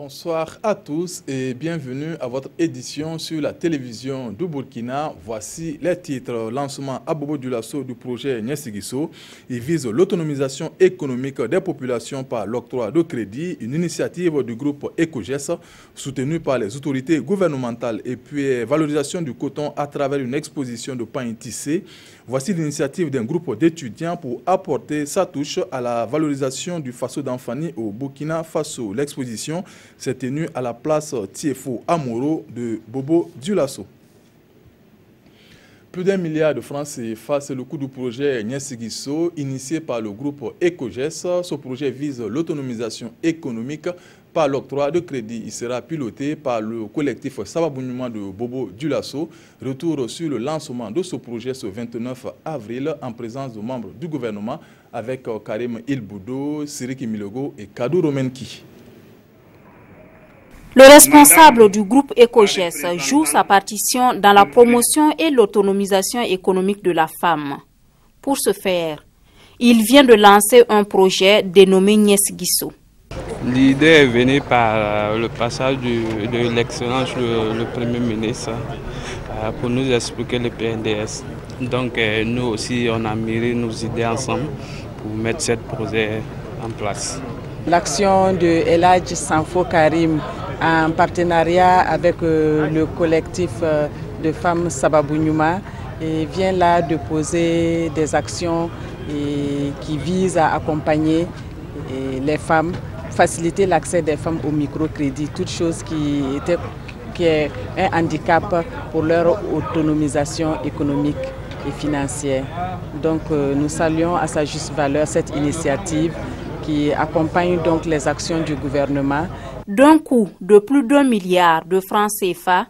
Bonsoir à tous et bienvenue à votre édition sur la télévision du Burkina. Voici les titres. Lancement à Bobo Dioulasso du projet Nyesigiso. Il vise l'autonomisation économique des populations par l'octroi de crédit, une initiative du groupe EcoGES soutenue par les autorités gouvernementales et puis valorisation du coton à travers une exposition de pain tissé. Voici l'initiative d'un groupe d'étudiants pour apporter sa touche à la valorisation du Faso d'Anfani au Burkina Faso. L'exposition s'est tenue à la place Tiefo Amoro de Bobo Dioulasso. Plus d'1 milliard de francs CFA, c'est le coût du projet Nyesigiso initié par le groupe EcoGES. Ce projet vise l'autonomisation économique par l'octroi de crédit. Il sera piloté par le collectif Sababouniouma de Bobo Dioulasso. Retour sur le lancement de ce projet ce 29 avril en présence de membres du gouvernement avec Karim Ilboudo, Siriki Milogo et Kadou Romenki. Le responsable du groupe EcoGES joue sa partition dans la promotion et l'autonomisation économique de la femme. Pour ce faire, il vient de lancer un projet dénommé Nyesigiso. L'idée est venue par le passage de l'excellence le Premier ministre pour nous expliquer le PNDS. Donc nous aussi, on a mis nos idées ensemble pour mettre ce projet en place. L'action de El Hadj Sanfo Karim en partenariat avec le collectif de femmes Sababouniouma vient là de poser des actions qui visent à accompagner les femmes, faciliter l'accès des femmes au microcrédit, toute chose qui est un handicap pour leur autonomisation économique et financière. Donc nous saluons à sa juste valeur cette initiative qui accompagne donc les actions du gouvernement. D'un coût de plus d'1 milliard de francs CFA,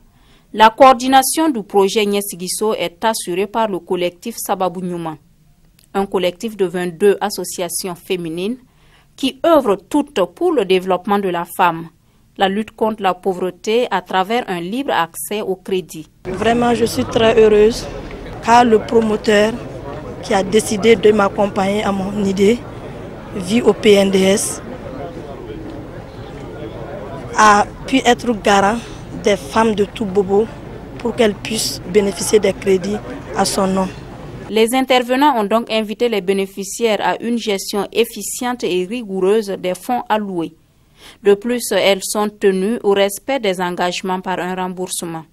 la coordination du projet Nyesigiso est assurée par le collectif Sababouniouma, un collectif de 22 associations féminines qui œuvrent toutes pour le développement de la femme, la lutte contre la pauvreté à travers un libre accès au crédit. Vraiment, je suis très heureuse car le promoteur qui a décidé de m'accompagner à mon idée vit au PNDS a pu être garant des femmes de tout Bobo pour qu'elles puissent bénéficier des crédits à son nom. Les intervenants ont donc invité les bénéficiaires à une gestion efficiente et rigoureuse des fonds alloués. De plus, elles sont tenues au respect des engagements par un remboursement.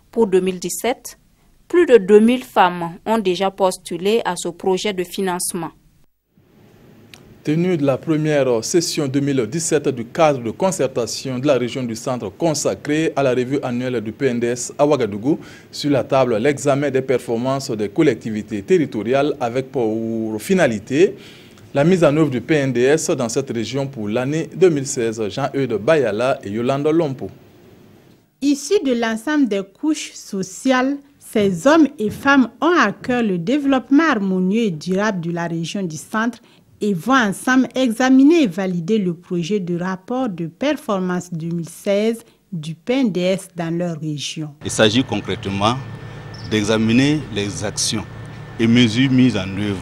Pour 2017, plus de 2000 femmes ont déjà postulé à ce projet de financement. Tenue de la première session 2017 du cadre de concertation de la région du centre consacré à la revue annuelle du PNDS à Ouagadougou, sur la table l'examen des performances des collectivités territoriales avec pour finalité la mise en œuvre du PNDS dans cette région pour l'année 2016. Jean-Eudes Bayala et Yolande Lompo. Issus de l'ensemble des couches sociales, ces hommes et femmes ont à cœur le développement harmonieux et durable de la région du centre et vont ensemble examiner et valider le projet de rapport de performance 2016 du PNDS dans leur région. Il s'agit concrètement d'examiner les actions et mesures mises en œuvre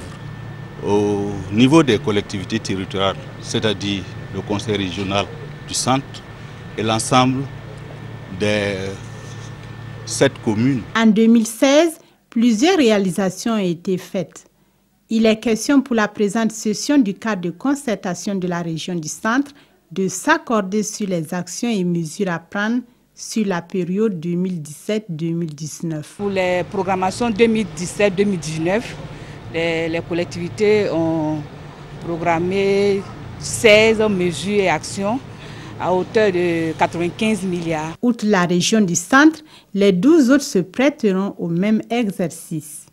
au niveau des collectivités territoriales, c'est-à-dire le conseil régional du centre et l'ensemble des 7 communes. En 2016, plusieurs réalisations ont été faites. Il est question pour la présente session du cadre de concertation de la région du centre de s'accorder sur les actions et mesures à prendre sur la période 2017-2019. Pour les programmations 2017-2019, les collectivités ont programmé 16 mesures et actions à hauteur de 95 milliards. Outre la région du centre, les 12 autres se prêteront au même exercice.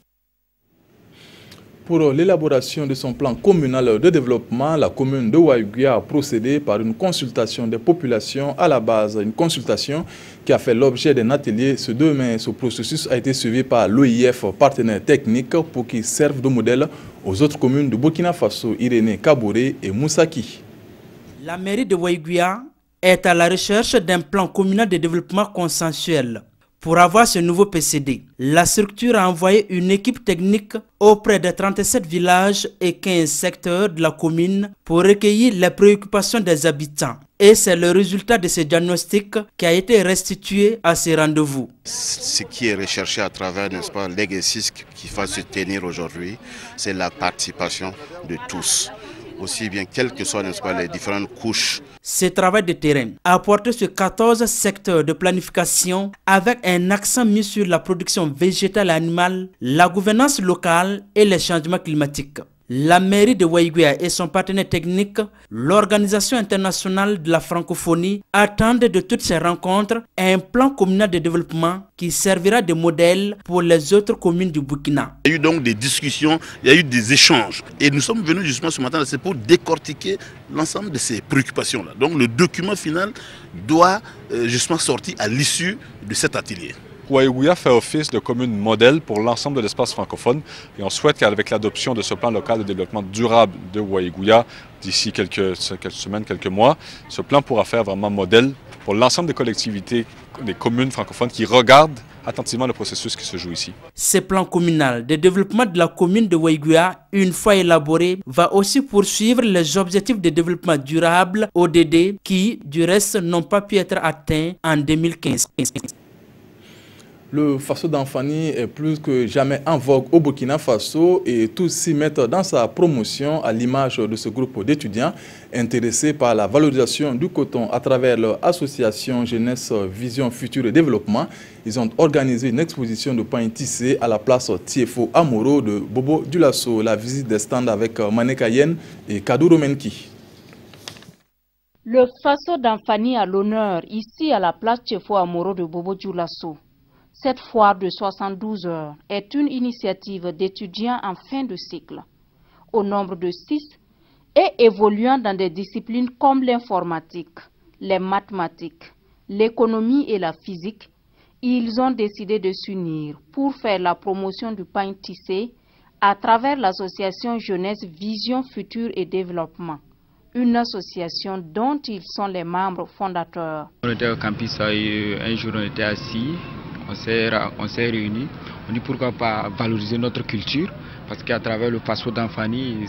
Pour l'élaboration de son plan communal de développement, la commune de Ouaïguia a procédé par une consultation des populations à la base. Une consultation qui a fait l'objet d'un atelier ce 2 mai. Ce processus a été suivi par l'OIF, partenaire technique, pour qu'il serve de modèle aux autres communes de Burkina Faso, Irénée, Kaboré et Moussaki. La mairie de Ouaïguia est à la recherche d'un plan communal de développement consensuel Pour avoir ce nouveau PCD, la structure a envoyé une équipe technique auprès de 37 villages et 15 secteurs de la commune pour recueillir les préoccupations des habitants. Et c'est le résultat de ce diagnostic qui a été restitué à ces rendez-vous. Ce qui est recherché à travers, n'est-ce pas, l'exercice qui va se tenir aujourd'hui, c'est la participation de tous, aussi bien quelles que soient, n'est-ce pas, les différentes couches. Ce travail de terrain a porté sur 14 secteurs de planification avec un accent mis sur la production végétale et animale, la gouvernance locale et les changements climatiques. La mairie de Waïguia et son partenaire technique, l'Organisation internationale de la francophonie, attendent de toutes ces rencontres un plan communal de développement qui servira de modèle pour les autres communes du Burkina. Il y a eu donc des discussions, il y a eu des échanges. Et nous sommes venus justement ce matin, c'est pour décortiquer l'ensemble de ces préoccupations-là. Donc le document final doit justement sortir à l'issue de cet atelier. Waïguia fait office de commune modèle pour l'ensemble de l'espace francophone et on souhaite qu'avec l'adoption de ce plan local de développement durable de Waïguia d'ici quelques semaines, quelques mois, ce plan pourra faire vraiment modèle pour l'ensemble des collectivités, des communes francophones qui regardent attentivement le processus qui se joue ici. Ce plan communal de développement de la commune de Waïguia, une fois élaboré, va aussi poursuivre les objectifs de développement durable ODD qui, du reste, n'ont pas pu être atteints en 2015. Le Faso d'Anfani est plus que jamais en vogue au Burkina Faso et tous s'y mettent dans sa promotion à l'image de ce groupe d'étudiants intéressés par la valorisation du coton à travers leur association Jeunesse Vision Futur et Développement. Ils ont organisé une exposition de pain tissé à la place Tiefo Amoro de Bobo Dioulasso. La visite des stands avec Maneka Yen et Kadouro Menki. Le Faso d'Anfani a l'honneur ici à la place Tiefo Amoro de Bobo Dioulasso. Cette foire de 72 heures est une initiative d'étudiants en fin de cycle, au nombre de 6 et évoluant dans des disciplines comme l'informatique, les mathématiques, l'économie et la physique. Ils ont décidé de s'unir pour faire la promotion du pain tissé à travers l'association Jeunesse Vision Futur et Développement, une association dont ils sont les membres fondateurs. On était au campus, un jour on était assis. On s'est réunis, on dit pourquoi pas valoriser notre culture, parce qu'à travers le Faso d'Anfani,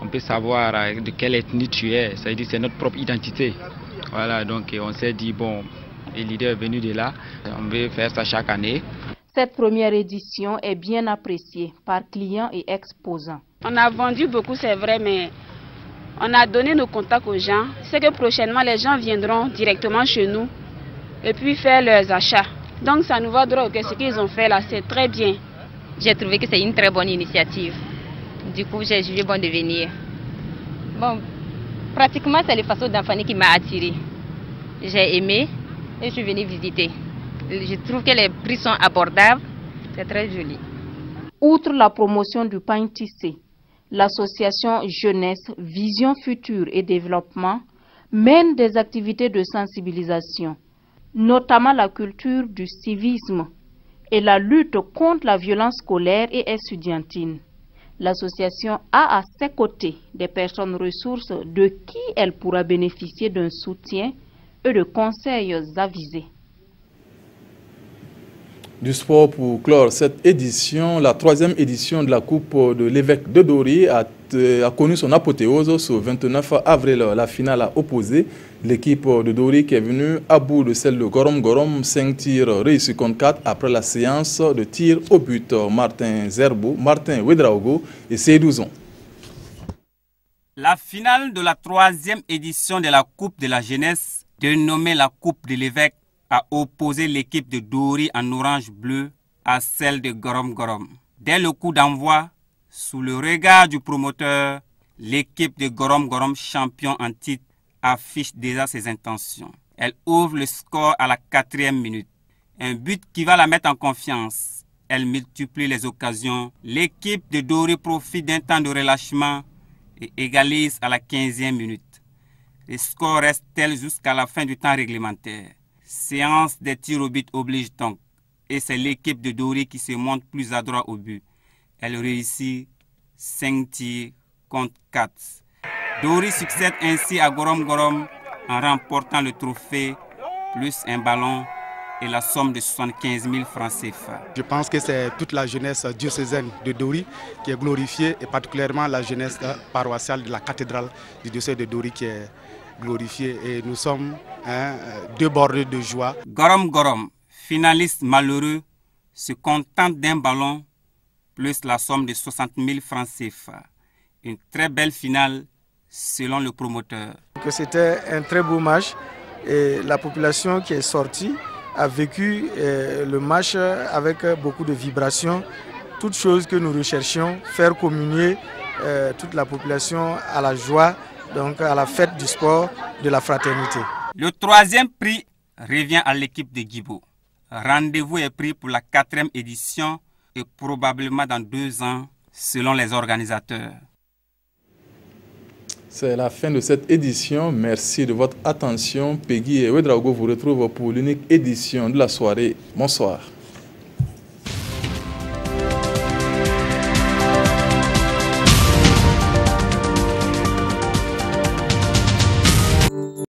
on peut savoir de quelle ethnie tu es, c'est-à-dire c'est notre propre identité. Voilà, donc on s'est dit, bon, l'idée est venue de là, on veut faire ça chaque année. Cette première édition est bien appréciée par clients et exposants. On a vendu beaucoup, c'est vrai, mais on a donné nos contacts aux gens. C'est que prochainement, les gens viendront directement chez nous et puis faire leurs achats. Donc ça nous va droit que ce qu'ils ont fait là, c'est très bien. J'ai trouvé que c'est une très bonne initiative. Du coup, j'ai jugé bon de venir. Bon, pratiquement, c'est le Faso d'Anfani qui m'a attiré. J'ai aimé et je suis venue visiter. Je trouve que les prix sont abordables. C'est très joli. Outre la promotion du pain tissé, l'association Jeunesse, Vision Future et Développement mène des activités de sensibilisation, notamment la culture du civisme et la lutte contre la violence scolaire et estudiantine. L'association a à ses côtés des personnes ressources de qui elle pourra bénéficier d'un soutien et de conseils avisés. Du sport pour clore cette édition, la 3e édition de la Coupe de l'évêque de Dori a connu son apothéose ce 29 avril. La finale a opposé l'équipe de Dori qui est venue à bout de celle de Gorom Gorom, 5 tirs réussis contre 4 après la séance de tirs au but. Martin Zerbo, Martin Ouedraogo et Seydouzon. La finale de la 3e édition de la Coupe de la jeunesse, dénommée la Coupe de l'évêque, a opposé l'équipe de Dori en orange-bleu à celle de Gorom Gorom. Dès le coup d'envoi, sous le regard du promoteur, l'équipe de Gorom Gorom, champion en titre, affiche déjà ses intentions. Elle ouvre le score à la 4e minute. Un but qui va la mettre en confiance. Elle multiplie les occasions. L'équipe de Dori profite d'un temps de relâchement et égalise à la 15e minute. Le score reste tel jusqu'à la fin du temps réglementaire. Séance des tirs au but oblige donc. Et c'est l'équipe de Dori qui se montre plus adroit au but. Elle réussit 5 tirs contre 4. Dori succède ainsi à Gorom Gorom en remportant le trophée plus un ballon et la somme de 75 000 francs CFA. Je pense que c'est toute la jeunesse diocésaine de Dori qui est glorifiée et particulièrement la jeunesse paroissiale de la cathédrale du diocèse de Dori qui est glorifiée et nous sommes débordés de joie. Gorom Gorom, finaliste malheureux, se contente d'un ballon plus la somme de 60 000 francs CFA. Une très belle finale selon le promoteur. C'était un très beau match et la population qui est sortie a vécu le match avec beaucoup de vibrations. Toute chose que nous recherchions, faire communier toute la population à la joie, donc à la fête du sport, de la fraternité. Le troisième prix revient à l'équipe de Guibo. Rendez-vous est pris pour la 4e édition et probablement dans 2 ans selon les organisateurs. C'est la fin de cette édition. Merci de votre attention. Peggy et Ouedraogo vous retrouvent pour l'unique édition de la soirée. Bonsoir.